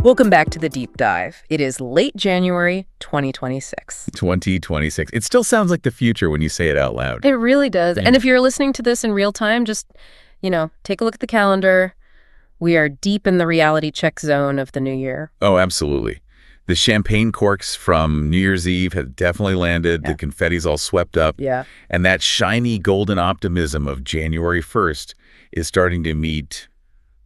Welcome back to the Deep Dive. It is late January 2026. 2026. It still sounds like the future when you say it out loud. It really does. And if you're listening to this in real time, just, take a look at the calendar. We are deep in the reality check zone of the new year. Oh, absolutely. The champagne corks from New Year's Eve have definitely landed. Yeah. The confetti's all swept up. Yeah. And that shiny golden optimism of January 1st is starting to meet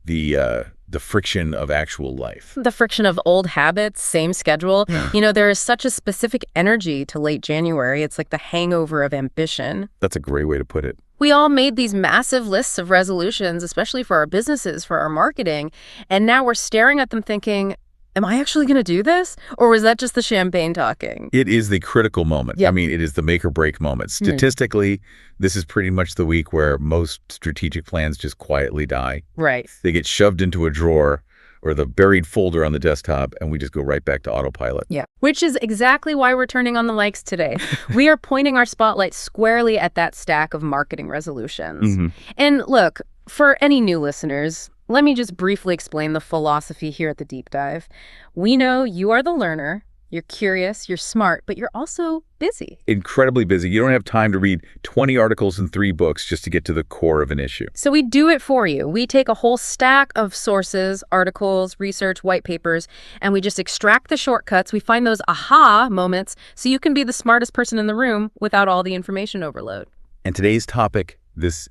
the friction of actual life. The friction of old habits, same schedule. Yeah. There is such a specific energy to late January. It's like the hangover of ambition. That's a great way to put it. We all made these massive lists of resolutions, especially for our businesses, for our marketing. And now we're staring at them thinking, am I actually going to do this? Or was that just the champagne talking? It is the critical moment. Yep. I mean, it is the make or break moment. Statistically, this is pretty much the week where most strategic plans just quietly die. Right. They get shoved into a drawer or the buried folder on the desktop, and we just go right back to autopilot. Yeah. Which is exactly why we're turning on the likes today. We are pointing our spotlight squarely at that stack of marketing resolutions. And look, for any new listeners, let me just briefly explain the philosophy here at the Deep Dive. We know you are the learner, you're curious, you're smart, but you're also busy. Incredibly busy. You don't have time to read 20 articles and 3 books just to get to the core of an issue. So we do it for you. We take a whole stack of sources, articles, research, white papers, and we just extract the shortcuts. We find those aha moments so you can be the smartest person in the room without all the information overload. And today's topic, this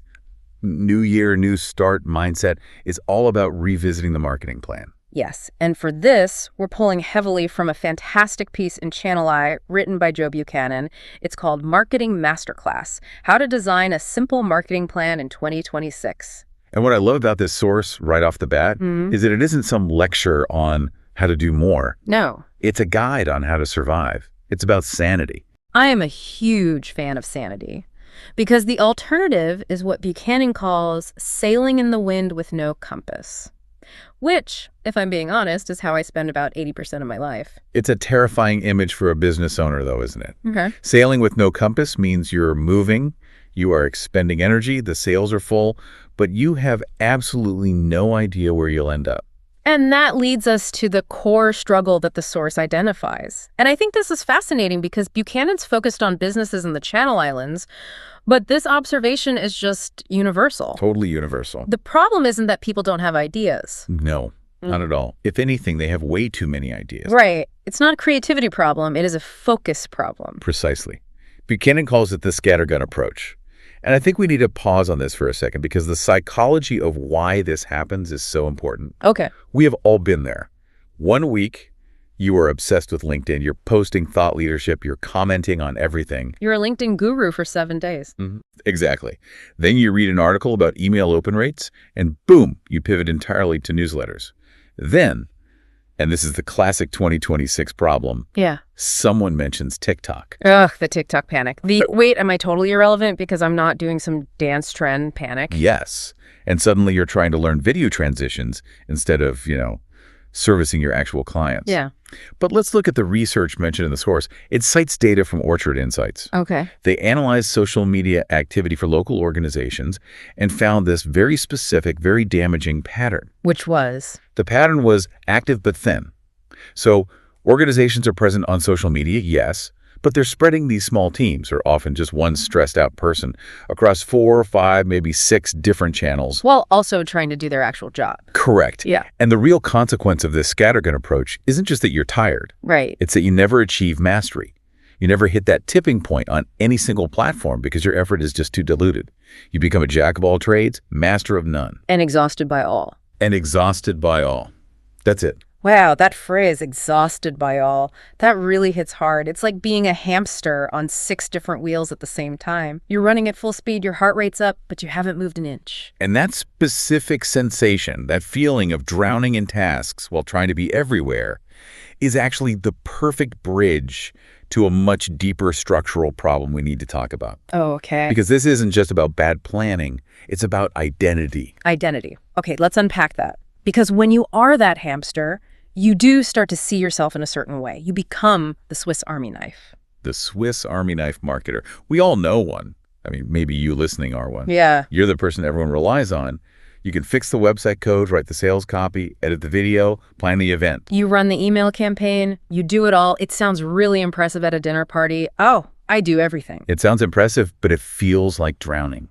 new year, new start mindset, is all about revisiting the marketing plan. Yes, and for this, we're pulling heavily from a fantastic piece in Channel I written by Jo Buchanan. It's called Marketing Masterclass, How to Design a Simple Marketing Plan in 2026. And what I love about this source right off the bat is that it isn't some lecture on how to do more. No. It's a guide on how to survive. It's about sanity. I am a huge fan of sanity. Because the alternative is what Buchanan calls sailing in the wind with no compass. Which, if I'm being honest, is how I spend about 80% of my life. It's a terrifying image for a business owner, though, isn't it? Okay. Sailing with no compass means you're moving, you are expending energy, the sails are full, but you have absolutely no idea where you'll end up. And that leads us to the core struggle that the source identifies. And I think this is fascinating because Buchanan's focused on businesses in the Channel Islands, but this observation is just universal. Totally universal. The problem isn't that people don't have ideas. No, not at all. If anything, they have way too many ideas. Right. It's not a creativity problem. It is a focus problem. Precisely. Buchanan calls it the scattergun approach. And I think we need to pause on this for a second because the psychology of why this happens is so important. Okay. We have all been there. 1 week, you are obsessed with LinkedIn. You're posting thought leadership. You're commenting on everything. You're a LinkedIn guru for 7 days. Exactly. Then you read an article about email open rates, and boom, you pivot entirely to newsletters. Then, and this is the classic 2026 problem, someone mentions TikTok. Ugh, the TikTok panic. Wait, am I totally irrelevant because I'm not doing some dance trend panic? Yes. And suddenly you're trying to learn video transitions instead of, servicing your actual clients. Yeah. But let's look at the research mentioned in the source. It cites data from Orchard Insights. Okay. They analyzed social media activity for local organizations and found this very specific, very damaging pattern. Which was? The pattern was active but thin. So organizations are present on social media, yes, but they're spreading these small teams, or often just one stressed out person, across 4 or 5, maybe 6 different channels. While also trying to do their actual job. Correct. Yeah. And the real consequence of this scattergun approach isn't just that you're tired. Right. It's that you never achieve mastery. You never hit that tipping point on any single platform because your effort is just too diluted. You become a jack of all trades, master of none. And exhausted by all. And exhausted by all. That's it. Wow, that phrase, exhausted by all, that really hits hard. It's like being a hamster on 6 different wheels at the same time. You're running at full speed, your heart rate's up, but you haven't moved an inch. And that specific sensation, that feeling of drowning in tasks while trying to be everywhere, is actually the perfect bridge to a much deeper structural problem we need to talk about. Oh, okay. Because this isn't just about bad planning, it's about identity. Identity. Okay, let's unpack that. Because when you are that hamster, you do start to see yourself in a certain way. You become the Swiss Army knife. The Swiss Army knife marketer. We all know one. I mean, maybe you listening are one. Yeah. You're the person everyone relies on. You can fix the website code, write the sales copy, edit the video, plan the event. You run the email campaign, you do it all. It sounds really impressive at a dinner party. Oh, I do everything. It sounds impressive, but it feels like drowning.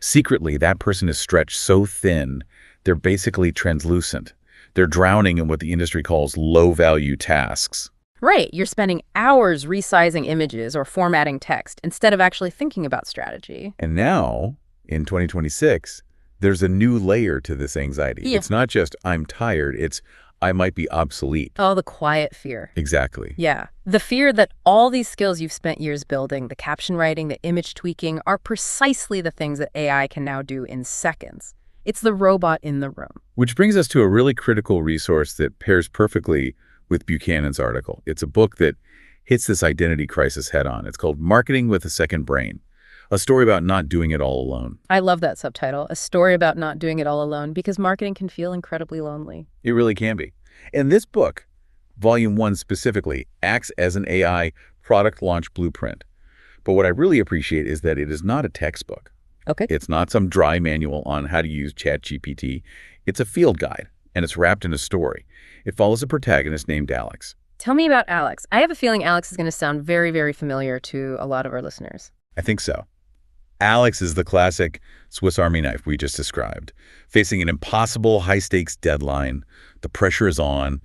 Secretly, that person is stretched so thin, they're basically translucent. They're drowning in what the industry calls low-value tasks. Right, you're spending hours resizing images or formatting text instead of actually thinking about strategy. And now, in 2026, there's a new layer to this anxiety. Yeah. It's not just, I'm tired, it's, I might be obsolete. Oh, the quiet fear. Exactly. Yeah, the fear that all these skills you've spent years building, the caption writing, the image tweaking, are precisely the things that AI can now do in seconds. It's the robot in the room. Which brings us to a really critical resource that pairs perfectly with Buchanan's article. It's a book that hits this identity crisis head on. It's called Marketing with a Second Brain, a story about not doing it all alone. I love that subtitle, a story about not doing it all alone, because marketing can feel incredibly lonely. It really can be. And this book, Volume 1 specifically, acts as an AI product launch blueprint. But what I really appreciate is that it is not a textbook. Okay. It's not some dry manual on how to use ChatGPT. It's a field guide, and it's wrapped in a story. It follows a protagonist named Alex. Tell me about Alex. I have a feeling Alex is going to sound very, very familiar to a lot of our listeners. I think so. Alex is the classic Swiss Army knife we just described, facing an impossible high-stakes deadline. The pressure is on,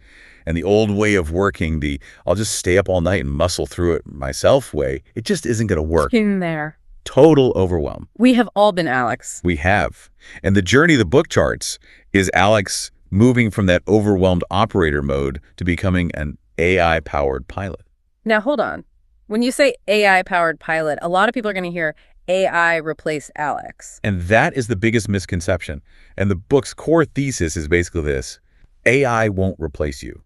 and the old way of working, the I'll just stay up all night and muscle through it myself way, it just isn't going to work. In there. Total overwhelm. We have all been Alex. We have. And the journey the book charts is Alex moving from that overwhelmed operator mode to becoming an AI-powered pilot. Now, hold on. When you say AI-powered pilot, a lot of people are going to hear AI replace Alex. And that is the biggest misconception. And the book's core thesis is basically this: AI won't replace you,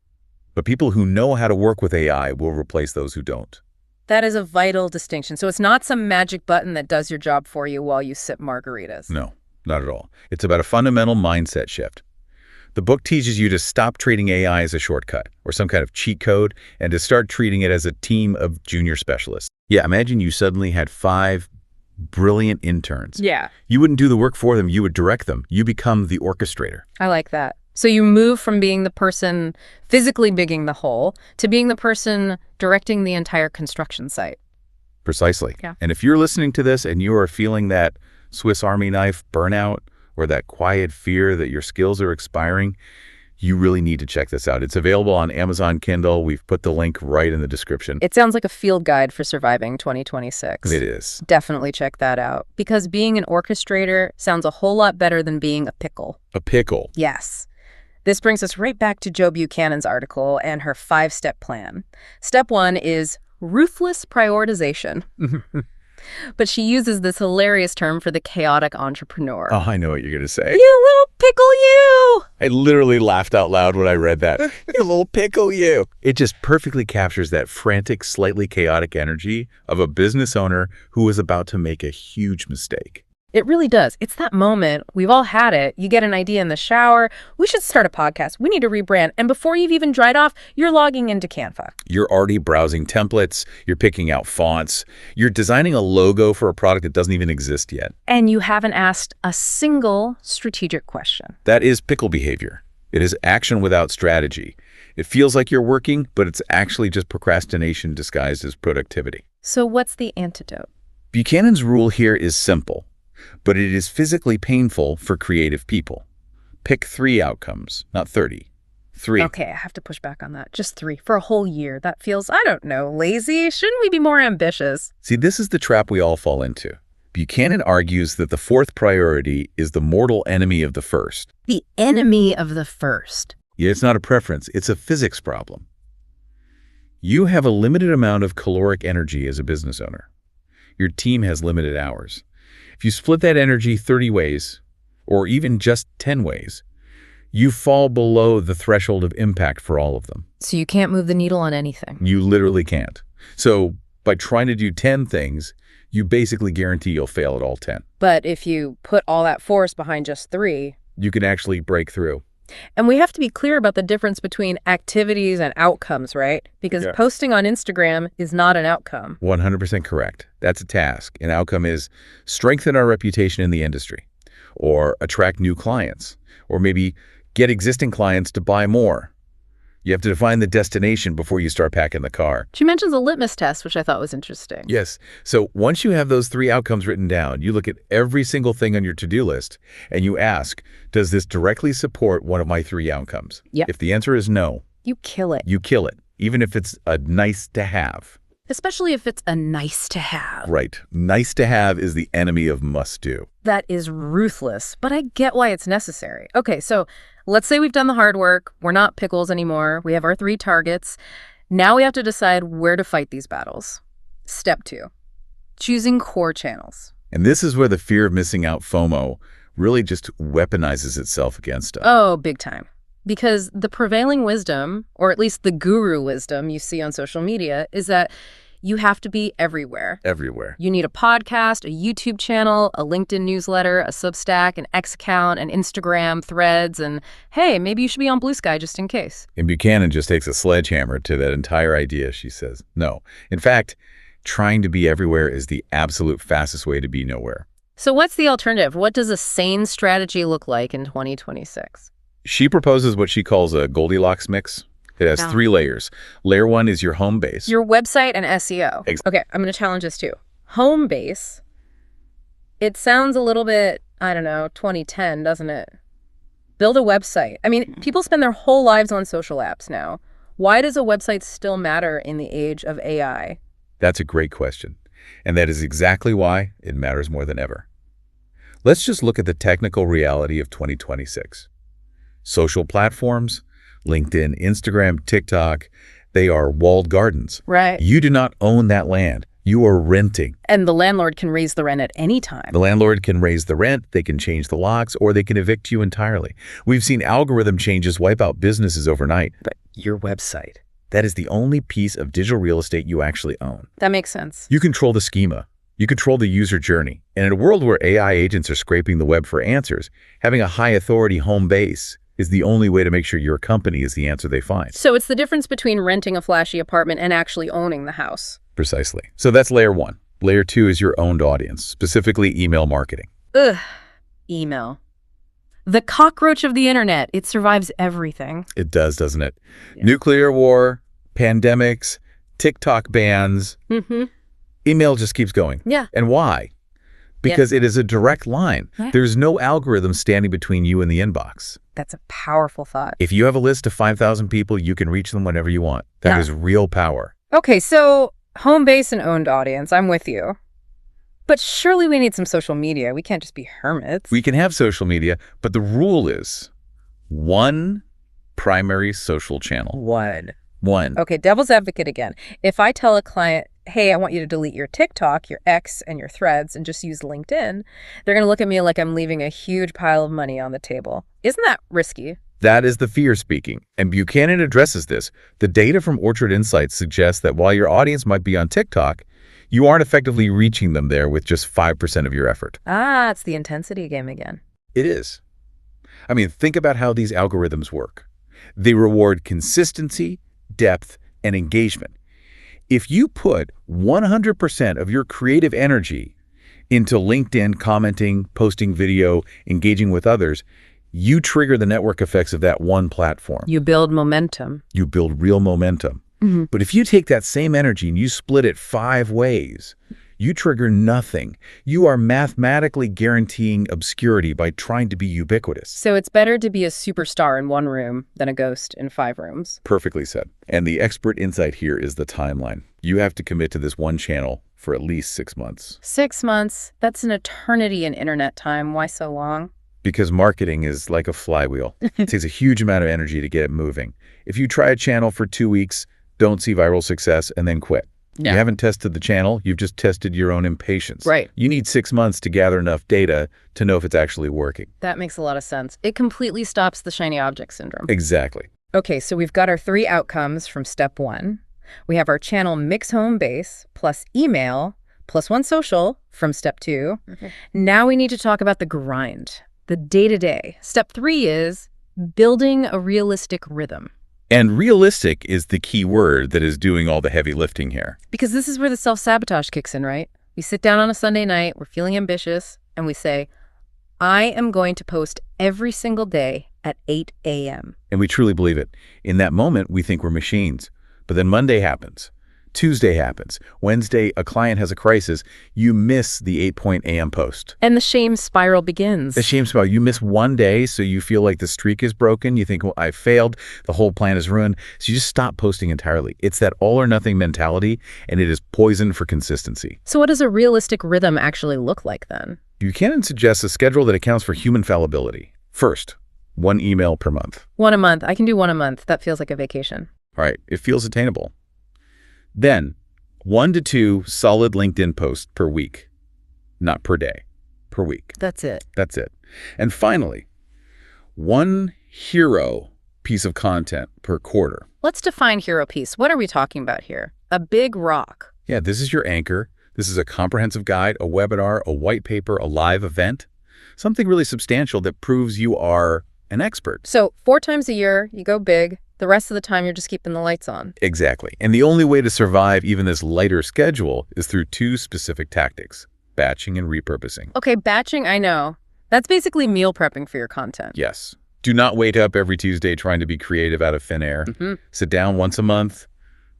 but people who know how to work with AI will replace those who don't. That is a vital distinction. So it's not some magic button that does your job for you while you sip margaritas. No, not at all. It's about a fundamental mindset shift. The book teaches you to stop treating AI as a shortcut or some kind of cheat code and to start treating it as a team of junior specialists. Yeah, imagine you suddenly had 5 brilliant interns. Yeah. You wouldn't do the work for them, you would direct them. You become the orchestrator. I like that. So you move from being the person physically digging the hole to being the person directing the entire construction site. Precisely. Yeah. And if you're listening to this and you are feeling that Swiss Army knife burnout or that quiet fear that your skills are expiring, you really need to check this out. It's available on Amazon Kindle. We've put the link right in the description. It sounds like a field guide for surviving 2026. It is. Definitely check that out. Because being an orchestrator sounds a whole lot better than being a pickle. A pickle. Yes. This brings us right back to Jo Buchanan's article and her 5-step plan. Step 1 is ruthless prioritization. But she uses this hilarious term for the chaotic entrepreneur. Oh, I know what you're going to say. You little pickle you! I literally laughed out loud when I read that. You little pickle you. It just perfectly captures that frantic, slightly chaotic energy of a business owner who is about to make a huge mistake. It really does. It's that moment. We've all had it. You get an idea in the shower. We should start a podcast. We need to rebrand. And before you've even dried off, you're logging into Canva. You're already browsing templates. You're picking out fonts. You're designing a logo for a product that doesn't even exist yet. And you haven't asked a single strategic question. That is pickle behavior. It is action without strategy. It feels like you're working, but it's actually just procrastination disguised as productivity. So what's the antidote? Buchanan's rule here is simple, but it is physically painful for creative people. Pick 3 outcomes, not 30. 3. Okay, I have to push back on that. Just 3 for a whole year. That feels, I don't know, lazy. Shouldn't we be more ambitious? See, this is the trap we all fall into. Buchanan argues that the 4th priority is the mortal enemy of the first. The enemy of the first. Yeah, it's not a preference. It's a physics problem. You have a limited amount of caloric energy as a business owner. Your team has limited hours. If you split that energy 30 ways, or even just 10 ways, you fall below the threshold of impact for all of them. So you can't move the needle on anything. You literally can't. So by trying to do 10 things, you basically guarantee you'll fail at all 10. But if you put all that force behind just 3, you can actually break through. And we have to be clear about the difference between activities and outcomes, right? Because posting on Instagram is not an outcome. 100% correct. That's a task. An outcome is strengthen our reputation in the industry, or attract new clients, or maybe get existing clients to buy more. You have to define the destination before you start packing the car. She mentions a litmus test, which I thought was interesting. Yes. So once you have those 3 outcomes written down, you look at every single thing on your to-do list and you ask, does this directly support one of my 3 outcomes? Yep. If the answer is no, you kill it. you kill it, even if it's a nice to have. Especially if it's a nice to have. Right. Nice to have is the enemy of must do. That is ruthless, but I get why it's necessary. Okay, so let's say we've done the hard work. We're not pickles anymore. We have our 3 targets. Now we have to decide where to fight these battles. Step 2, choosing core channels. And this is where the fear of missing out, FOMO, really just weaponizes itself against us. Oh, big time. Because the prevailing wisdom, or at least the guru wisdom you see on social media, is that you have to be everywhere. Everywhere. You need a podcast, a YouTube channel, a LinkedIn newsletter, a Substack, an X account, an Instagram, Threads, and hey, maybe you should be on Blue Sky just in case. And Buchanan just takes a sledgehammer to that entire idea, she says. No. In fact, trying to be everywhere is the absolute fastest way to be nowhere. So what's the alternative? What does a sane strategy look like in 2026? She proposes what she calls a Goldilocks mix. It has 3 layers. Layer 1 is your home base. Your website and SEO. Okay, I'm going to challenge this too. Home base. It sounds a little bit, I don't know, 2010, doesn't it? Build a website. I mean, people spend their whole lives on social apps now. Why does a website still matter in the age of AI? That's a great question. And that is exactly why it matters more than ever. Let's just look at the technical reality of 2026. Social platforms, LinkedIn, Instagram, TikTok, they are walled gardens. Right. You do not own that land. You are renting. And the landlord can raise the rent at any time. The landlord can raise the rent, they can change the locks, or they can evict you entirely. We've seen algorithm changes wipe out businesses overnight. But your website, that is the only piece of digital real estate you actually own. That makes sense. You control the schema. You control the user journey. And in a world where AI agents are scraping the web for answers, having a high authority home base is the only way to make sure your company is the answer they find. So it's the difference between renting a flashy apartment and actually owning the house. Precisely. So that's layer 1. Layer 2 is your owned audience, specifically email marketing. Ugh, email. The cockroach of the internet. It survives everything. It does, doesn't it? Yeah. Nuclear war, pandemics, TikTok bans. Email just keeps going. Yeah. And why? Because it is a direct line. Yeah. There's no algorithm standing between you and the inbox. That's a powerful thought. If you have a list of 5,000 people, you can reach them whenever you want. That is real power. Okay, so home base and owned audience, I'm with you. But surely we need some social media. We can't just be hermits. We can have social media, but the rule is 1 primary social channel. 1. Okay, devil's advocate again. If I tell a client, hey, I want you to delete your TikTok, your X, and your Threads and just use LinkedIn, they're going to look at me like I'm leaving a huge pile of money on the table. Isn't that risky? That is the fear speaking, and Buchanan addresses this. The data from Orchard Insights suggests that while your audience might be on TikTok, you aren't effectively reaching them there with just 5% of your effort. Ah, it's the intensity game again. It is. I mean, think about how these algorithms work. They reward consistency, depth, and engagement. If you put 100% of your creative energy into LinkedIn, commenting, posting video, engaging with others, you trigger the network effects of that one platform. You build momentum. You build real momentum. But if you take that same energy and you split it 5 ways, you trigger nothing. You are mathematically guaranteeing obscurity by trying to be ubiquitous. So it's better to be a superstar in 1 room than a ghost in 5 rooms. Perfectly said. And the expert insight here is the timeline. You have to commit to this one channel for at least 6 months. 6 months? That's an eternity in internet time. Why so long? Because marketing is like a flywheel. It takes a huge amount of energy to get it moving. If you try a channel for 2 weeks, don't see viral success, and then quit. Yeah. You haven't tested the channel, you've just tested your own impatience. Right. You need 6 months to gather enough data to know if it's actually working. That makes a lot of sense. It completely stops the shiny object syndrome. Exactly. Okay, so we've got our 3 outcomes from step 1. We have our channel mix home base plus email plus 1 social from step 2. Now we need to talk about the grind, the day-to-day. Step 3 is building a realistic rhythm. And realistic is the key word that is doing all the heavy lifting here. Because this is where the self-sabotage kicks in, right? We sit down on a Sunday night, we're feeling ambitious, and we say, I am going to post every single day at 8 a.m. And we truly believe it. In that moment, we think we're machines. But then Monday happens. Tuesday happens. Wednesday, a client has a crisis. You miss the 8 a.m. post. And the shame spiral begins. The shame spiral. You miss one day, so you feel like the streak is broken. You think, well, I failed. The whole plan is ruined. So you just stop posting entirely. It's that all or nothing mentality, and it is poison for consistency. So what does a realistic rhythm actually look like then? Buchanan suggests a schedule that accounts for human fallibility. First, 1 email per month. 1 a month. I can do 1 a month. That feels like a vacation. All right. It feels attainable. Then, 1 to 2 solid LinkedIn posts per week. Not per day, per week. That's it. That's it. And finally, 1 hero piece of content per quarter. Let's define hero piece. What are we talking about here? A big rock. Yeah, this is your anchor. This is a comprehensive guide, a webinar, a white paper, a live event. Something really substantial that proves you are an expert. So 4 times a year, you go big. The rest of the time, you're just keeping the lights on. Exactly. And the only way to survive even this lighter schedule is through 2 specific tactics, batching and repurposing. Okay, batching, I know. That's basically meal prepping for your content. Yes. Do not wake up every Tuesday trying to be creative out of thin air. Sit down once a month,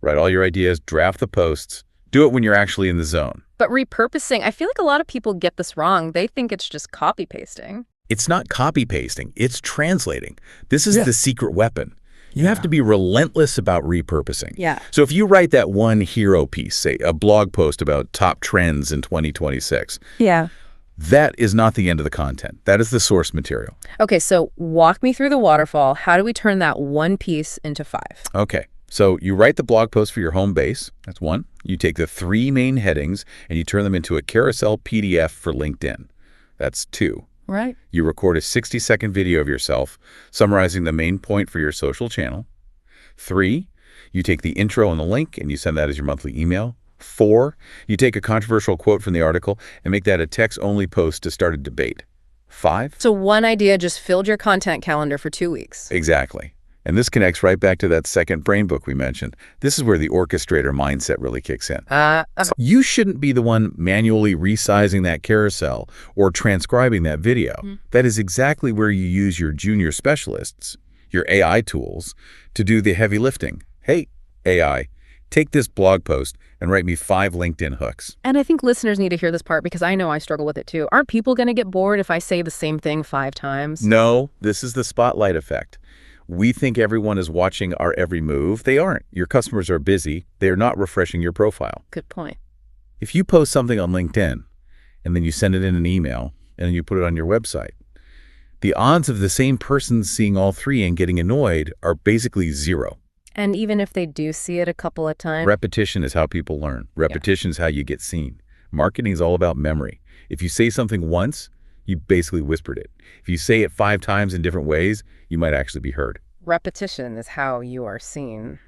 write all your ideas, draft the posts. Do it when you're actually in the zone. But repurposing, I feel like a lot of people get this wrong. They think it's just copy pasting. It's not copy pasting. It's translating. This is the secret weapon. You have to be relentless about repurposing. Yeah. So if you write that 1 hero piece, say a blog post about top trends in 2026, that is not the end of the content. That is the source material. Okay, so walk me through the waterfall. How do we turn that 1 piece into 5? Okay. So you write the blog post for your home base. That's 1. You take the 3 main headings and you turn them into a carousel PDF for LinkedIn. That's 2. Right. You record a 60-second video of yourself summarizing the main point for your social channel. 3, you take the intro and the link and you send that as your monthly email. 4, you take a controversial quote from the article and make that a text-only post to start a debate. 5. So 1 idea just filled your content calendar for 2 weeks. Exactly. And this connects right back to that second brain book we mentioned. This is where the orchestrator mindset really kicks in. You shouldn't be the one manually resizing that carousel or transcribing that video. That is exactly where you use your junior specialists, your AI tools, to do the heavy lifting. Hey, AI, take this blog post and write me 5 LinkedIn hooks. And I think listeners need to hear this part because I know I struggle with it too. Aren't people going to get bored if I say the same thing 5 times? No, this is the spotlight effect. We think everyone is watching our every move. They aren't. Your customers are busy. They are not refreshing your profile. Good point. If you post something on LinkedIn and then you send it in an email and then you put it on your website, the odds of the same person seeing all 3 and getting annoyed are basically 0. And even if they do see it a couple of times? Repetition is how people learn. Repetition is how you get seen. Marketing is all about memory. If you say something once, you basically whispered it. If you say it 5 times in different ways, you might actually be heard. Repetition is how you are seen.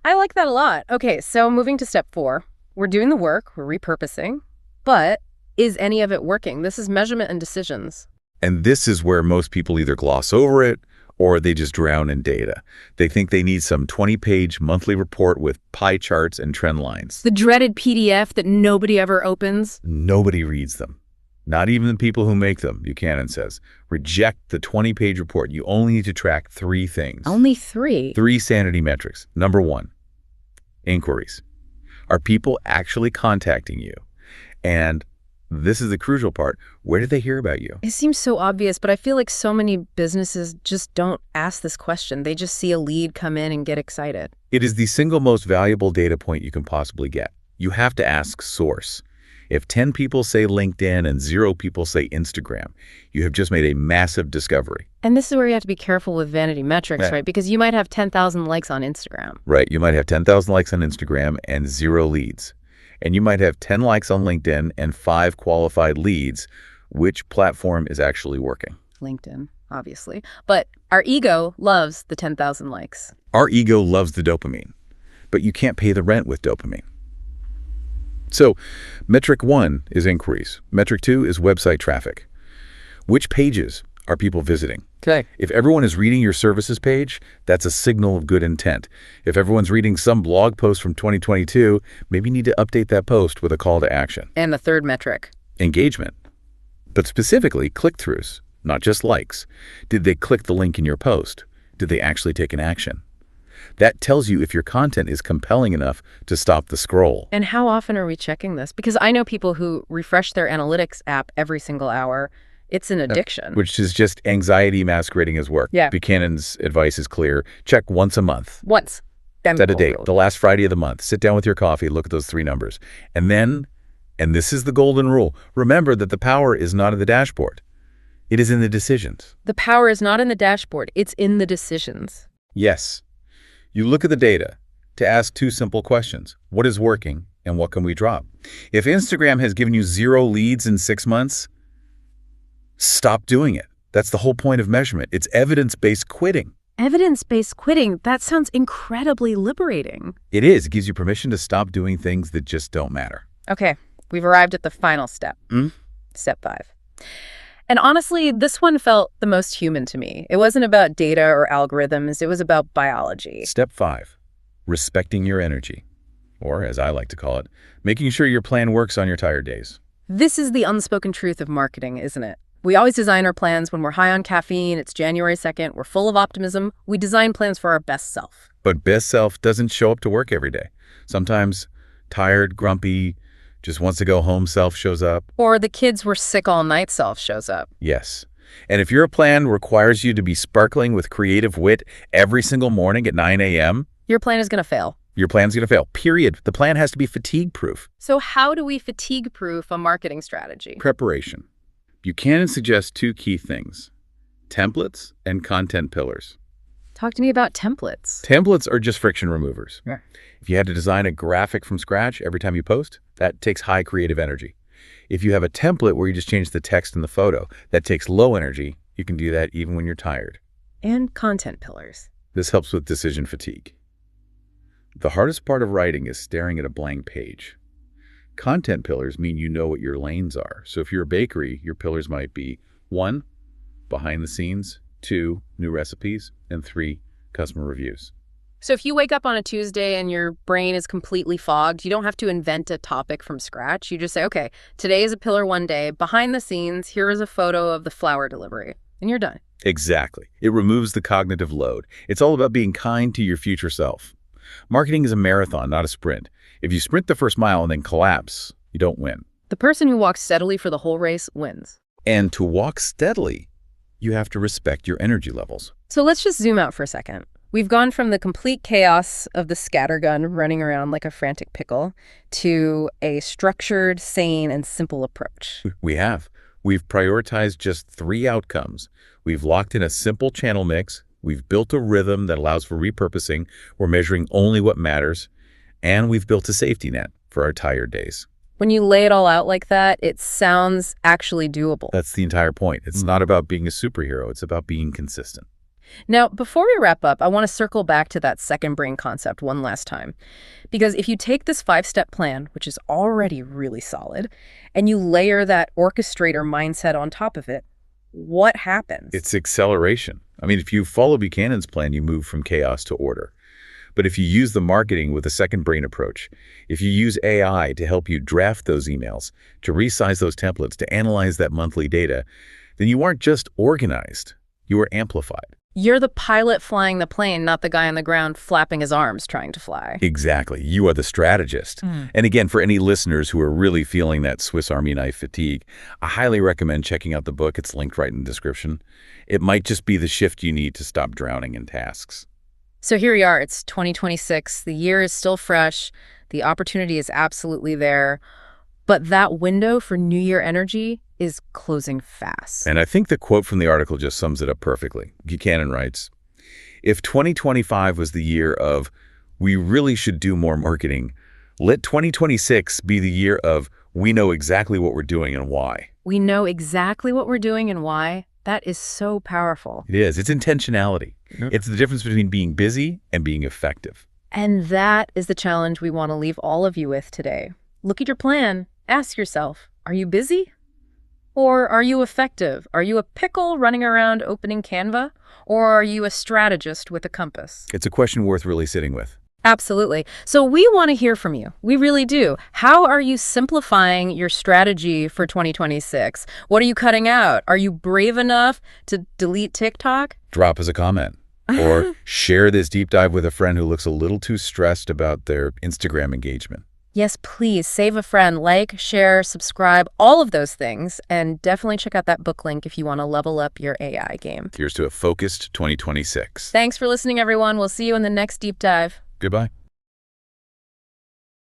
I like that a lot. Okay, so moving to step 4. We're doing the work, we're repurposing, but is any of it working? This is measurement and decisions. And this is where most people either gloss over it or they just drown in data. They think they need some 20-page monthly report with pie charts and trend lines. The dreaded PDF that nobody ever opens. Nobody reads them. Not even the people who make them, Buchanan says. Reject the 20-page report. You only need to track 3 things. Only 3? 3 sanity metrics. Number 1, inquiries. Are people actually contacting you? And this is the crucial part. Where did they hear about you? It seems so obvious, but I feel like so many businesses just don't ask this question. They just see a lead come in and get excited. It is the single most valuable data point you can possibly get. You have to ask source. If 10 people say LinkedIn and 0 people say Instagram, you have just made a massive discovery. And this is where you have to be careful with vanity metrics, right? Because you might have 10,000 likes on Instagram. Right. You might have 10,000 likes on Instagram and 0 leads. And you might have 10 likes on LinkedIn and 5 qualified leads. Which platform is actually working? LinkedIn, obviously. But our ego loves the 10,000 likes. Our ego loves the dopamine. But you can't pay the rent with dopamine. So, metric 1 is inquiries. Metric 2 is website traffic. Which pages are people visiting? Okay. If everyone is reading your services page, that's a signal of good intent. If everyone's reading some blog post from 2022, maybe you need to update that post with a call to action. And the third metric? Engagement. But specifically, click-throughs, not just likes. Did they click the link in your post? Did they actually take an action? That tells you if your content is compelling enough to stop the scroll. And how often are we checking this? Because I know people who refresh their analytics app every single hour. It's an addiction. Which is just anxiety masquerading as work. Yeah. Buchanan's advice is clear. Check once a month. Once. Set a date, the last Friday of the month. Sit down with your coffee, look at those 3 numbers. And then, and this is the golden rule, remember that the power is not in the dashboard. It is in the decisions. The power is not in the dashboard. It's in the decisions. Yes. You look at the data to ask 2 simple questions. What is working and what can we drop? If Instagram has given you 0 leads in 6 months, stop doing it. That's the whole point of measurement. It's evidence-based quitting. Evidence-based quitting, that sounds incredibly liberating. It is. It gives you permission to stop doing things that just don't matter. Okay, we've arrived at the final step. Step 5. And honestly, this one felt the most human to me. It wasn't about data or algorithms. It was about biology. Step 5, respecting your energy. Or, as I like to call it, making sure your plan works on your tired days. This is the unspoken truth of marketing, isn't it? We always design our plans when we're high on caffeine, it's January 2nd, we're full of optimism. We design plans for our best self. But best self doesn't show up to work every day. Sometimes tired, grumpy, just wants to go home self shows up. Or the kids were sick all night self shows up. Yes. And if your plan requires you to be sparkling with creative wit every single morning at 9 a.m., your plan is going to fail. Your plan's going to fail, period. The plan has to be fatigue-proof. So how do we fatigue-proof a marketing strategy? Preparation. Buchanan suggests 2 key things, templates and content pillars. Talk to me about templates. Templates are just friction removers. Yeah. If you had to design a graphic from scratch every time you post, that takes high creative energy. If you have a template where you just change the text in the photo, that takes low energy. You can do that even when you're tired. And content pillars. This helps with decision fatigue. The hardest part of writing is staring at a blank page. Content pillars mean you know what your lanes are. So if you're a bakery, your pillars might be 1, behind the scenes, 2, new recipes, and 3, customer reviews. So if you wake up on a Tuesday and your brain is completely fogged, you don't have to invent a topic from scratch. You just say, okay, today is a pillar 1 day. Behind the scenes, here is a photo of the flower delivery. And you're done. Exactly. It removes the cognitive load. It's all about being kind to your future self. Marketing is a marathon, not a sprint. If you sprint the first mile and then collapse, you don't win. The person who walks steadily for the whole race wins. And to walk steadily, you have to respect your energy levels. So let's just zoom out for a second. We've gone from the complete chaos of the scattergun running around like a frantic pickle to a structured, sane, and simple approach. We have. We've prioritized just 3 outcomes. We've locked in a simple channel mix. We've built a rhythm that allows for repurposing. We're measuring only what matters. And we've built a safety net for our tired days. When you lay it all out like that, it sounds actually doable. That's the entire point. It's not about being a superhero. It's about being consistent. Now, before we wrap up, I want to circle back to that second brain concept one last time. Because if you take this 5-step plan, which is already really solid, and you layer that orchestrator mindset on top of it, what happens? It's acceleration. I mean, if you follow Buchanan's plan, you move from chaos to order. But if you use the marketing with a second brain approach, if you use AI to help you draft those emails, to resize those templates, to analyze that monthly data, then you aren't just organized, you are amplified. You're the pilot flying the plane, not the guy on the ground flapping his arms trying to fly. Exactly. You are the strategist. And again, for any listeners who are really feeling that Swiss Army knife fatigue, I highly recommend checking out the book. It's linked right in the description. It might just be the shift you need to stop drowning in tasks. So here we are. It's 2026. The year is still fresh. The opportunity is absolutely there. But that window for New Year energy is closing fast. And I think the quote from the article just sums it up perfectly. Buchanan writes, if 2025 was the year of we really should do more marketing, let 2026 be the year of we know exactly what we're doing and why. We know exactly what we're doing and why. That is so powerful. It is. It's intentionality. It's the difference between being busy and being effective. And that is the challenge we want to leave all of you with today. Look at your plan. Ask yourself, are you busy? Or are you effective? Are you a pickle running around opening Canva? Or are you a strategist with a compass? It's a question worth really sitting with. Absolutely. So we want to hear from you. We really do. How are you simplifying your strategy for 2026? What are you cutting out? Are you brave enough to delete TikTok? Drop us a comment. Or share this deep dive with a friend who looks a little too stressed about their Instagram engagement. Yes, please save a friend, like, share, subscribe, all of those things. And definitely check out that book link if you want to level up your AI game. Here's to a focused 2026. Thanks for listening, everyone. We'll see you in the next deep dive. Goodbye.